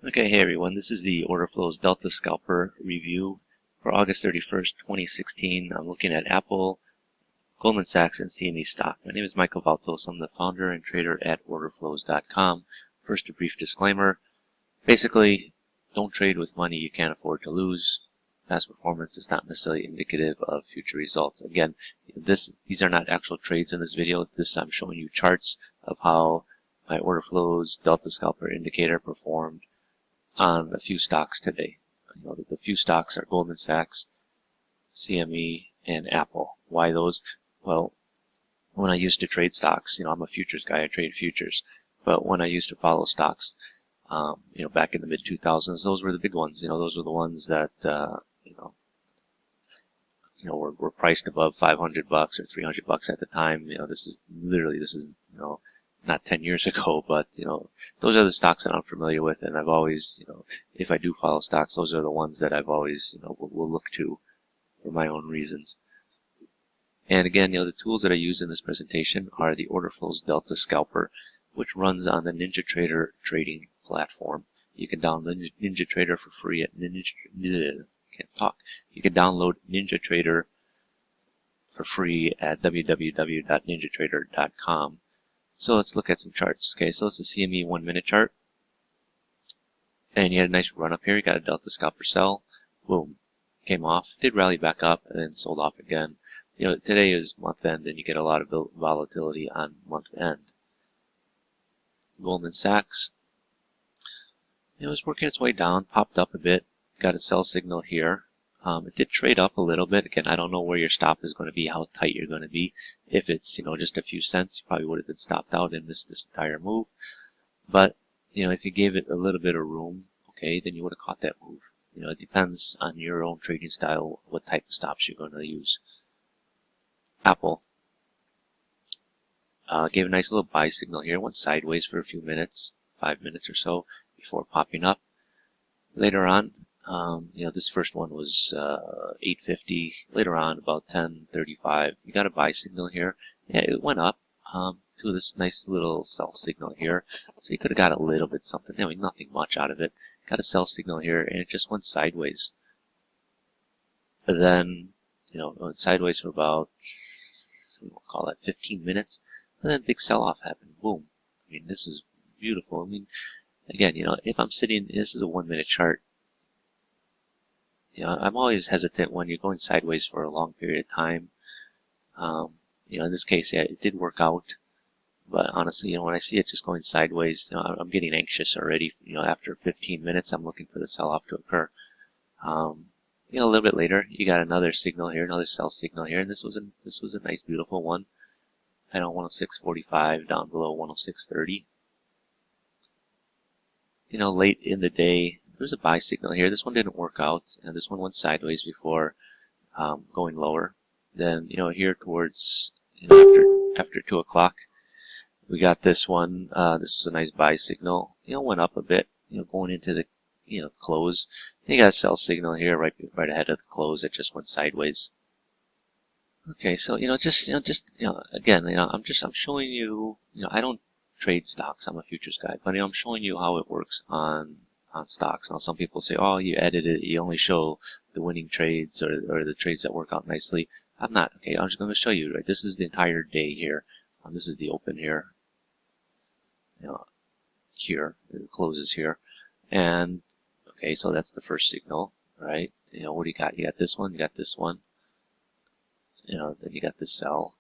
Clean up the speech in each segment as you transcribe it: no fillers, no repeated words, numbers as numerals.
Okay, hey everyone, this is the Orderflows Delta Scalper review for August 31st, 2016. I'm looking at Apple, Goldman Sachs, and CME stock. My name is Michael Valtos. I'm the founder and trader at Orderflows.com. First, a brief disclaimer. Basically, don't trade with money you can't afford to lose. Past performance is not necessarily indicative of future results. Again, these are not actual trades in this video. I'm showing you charts of how my Orderflows Delta Scalper indicator performed on a few stocks today. The few stocks are Goldman Sachs, CME, and Apple. Why those? Well, when I used to trade stocks, I'm a futures guy, I trade futures. But when I used to follow stocks, back in the mid 2000s, those were the big ones. Those were the ones that, were priced above $500 or $300 at the time. This is not 10 years ago, but those are the stocks that I'm familiar with, and I've always, if I do follow stocks, those are the ones that I've always, will look to for my own reasons. And again, the tools that I use in this presentation are the Orderflows Delta Scalper, which runs on the NinjaTrader trading platform. You can download NinjaTrader for free at You can download NinjaTrader for free at www.ninjatrader.com. So let's look at some charts. Okay, so this is the CME 1 minute chart. And you had a nice run up here. You got a Delta Scalper sell. Boom. Came off. Did rally back up and then sold off again. Today is month end and you get a lot of volatility on month end. Goldman Sachs. It was working its way down, popped up a bit. Got a sell signal here. It did trade up a little bit. Again, I don't know where your stop is going to be, how tight you're going to be. If it's, just a few cents, you probably would have been stopped out and missed this entire move. But, if you gave it a little bit of room, okay, then you would have caught that move. It depends on your own trading style, what type of stops you're going to use. Apple. Gave a nice little buy signal here. Went sideways for a few minutes, 5 minutes or so, before popping up. Later on, this first one was 8.50. Later on, about 10.35, you got a buy signal here. Yeah, it went up to this nice little sell signal here. So you could have got a little bit something. Nothing much out of it. Got a sell signal here, and it just went sideways. And then, it went sideways for about, we'll call that 15 minutes. And then a big sell-off happened. Boom. This is beautiful. Again, if I'm sitting, this is a 1 minute chart. I'm always hesitant when you're going sideways for a long period of time. In this case, yeah, it did work out. But honestly, when I see it just going sideways, I'm getting anxious already. After 15 minutes, I'm looking for the sell-off to occur. A little bit later, you got another signal here, another sell signal here, and this was a nice, beautiful one. At 106.45, down below 106.30. Late in the day, there's a buy signal here. This one didn't work out, and this one went sideways before going lower. Then, here towards, after 2 o'clock, we got this one. This was a nice buy signal. Went up a bit, going into the, close. And you got a sell signal here right ahead of the close that just went sideways. Okay, so, again, I'm showing you, I don't trade stocks. I'm a futures guy, but I'm showing you how it works on stocks. Now, some people say, oh, you edit it, you only show the winning trades or the trades that work out nicely. I'm not. Okay, I'm just going to show you, right? This is the entire day here. This is the open here. Here, it closes here. And, okay, so that's the first signal, right? What do you got? You got this one, you got this one. Then you got the sell.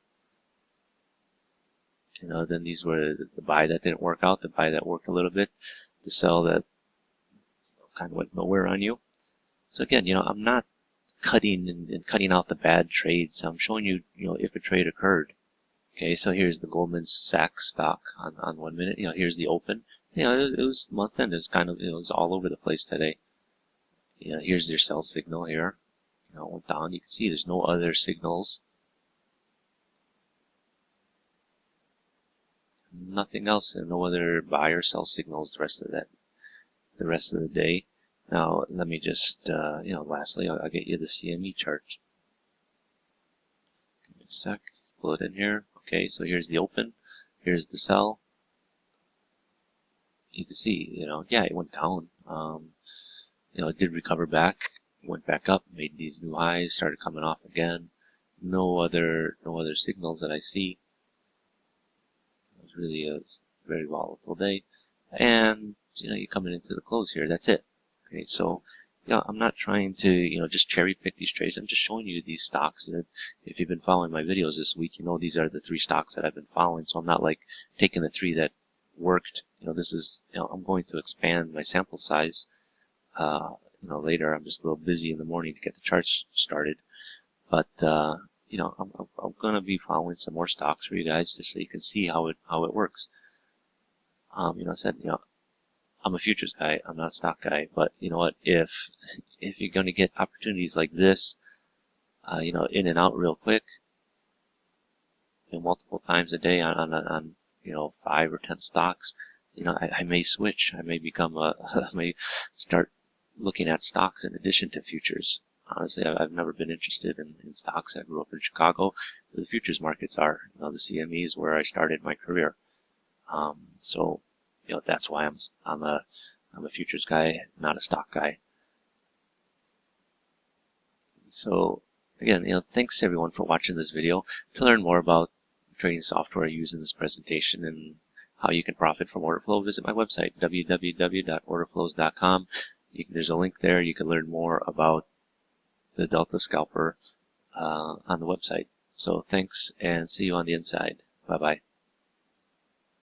Then these were the buy that didn't work out, the buy that worked a little bit, the sell that kind of went nowhere on you. So again, I'm not cutting and cutting out the bad trades. I'm showing you, if a trade occurred. Okay, so here's the Goldman Sachs stock on 1 minute. Here's the open. It was month end. It was kind of, it was all over the place today. Here's your sell signal here. It went down. You can see there's no other signals. Nothing else, and no other buy or sell signals the rest of the day. Now let me just lastly, I'll get you the CME chart. Give me a sec. Pull it in here. Okay, so here's the open. Here's the sell. You can see, yeah, it went down. It did recover back, went back up, made these new highs, started coming off again. No other signals that I see. It was really a very volatile day, and you're coming into the close here. That's it. Okay, so I'm not trying to just cherry pick these trades. I'm just showing you these stocks. And if you've been following my videos this week, these are the 3 stocks that I've been following. So I'm not like taking the 3 that worked. This is I'm going to expand my sample size. Later. I'm just a little busy in the morning to get the charts started, but I'm going to be following some more stocks for you guys just so you can see how it works. I said I'm a futures guy. I'm not a stock guy, but you know what? If you're going to get opportunities like this, in and out real quick, multiple times a day on 5 or 10 stocks, I may switch. I may become I may start looking at stocks in addition to futures. Honestly, I've never been interested in stocks. I grew up in Chicago. The futures markets are, the CME is where I started my career. So, that's why I'm a futures guy, not a stock guy. So, again, thanks everyone for watching this video. To learn more about trading software I use in this presentation and how you can profit from order flow, visit my website, www.orderflows.com. There's a link there. You can learn more about the Delta Scalper on the website. So thanks, and see you on the inside. Bye-bye.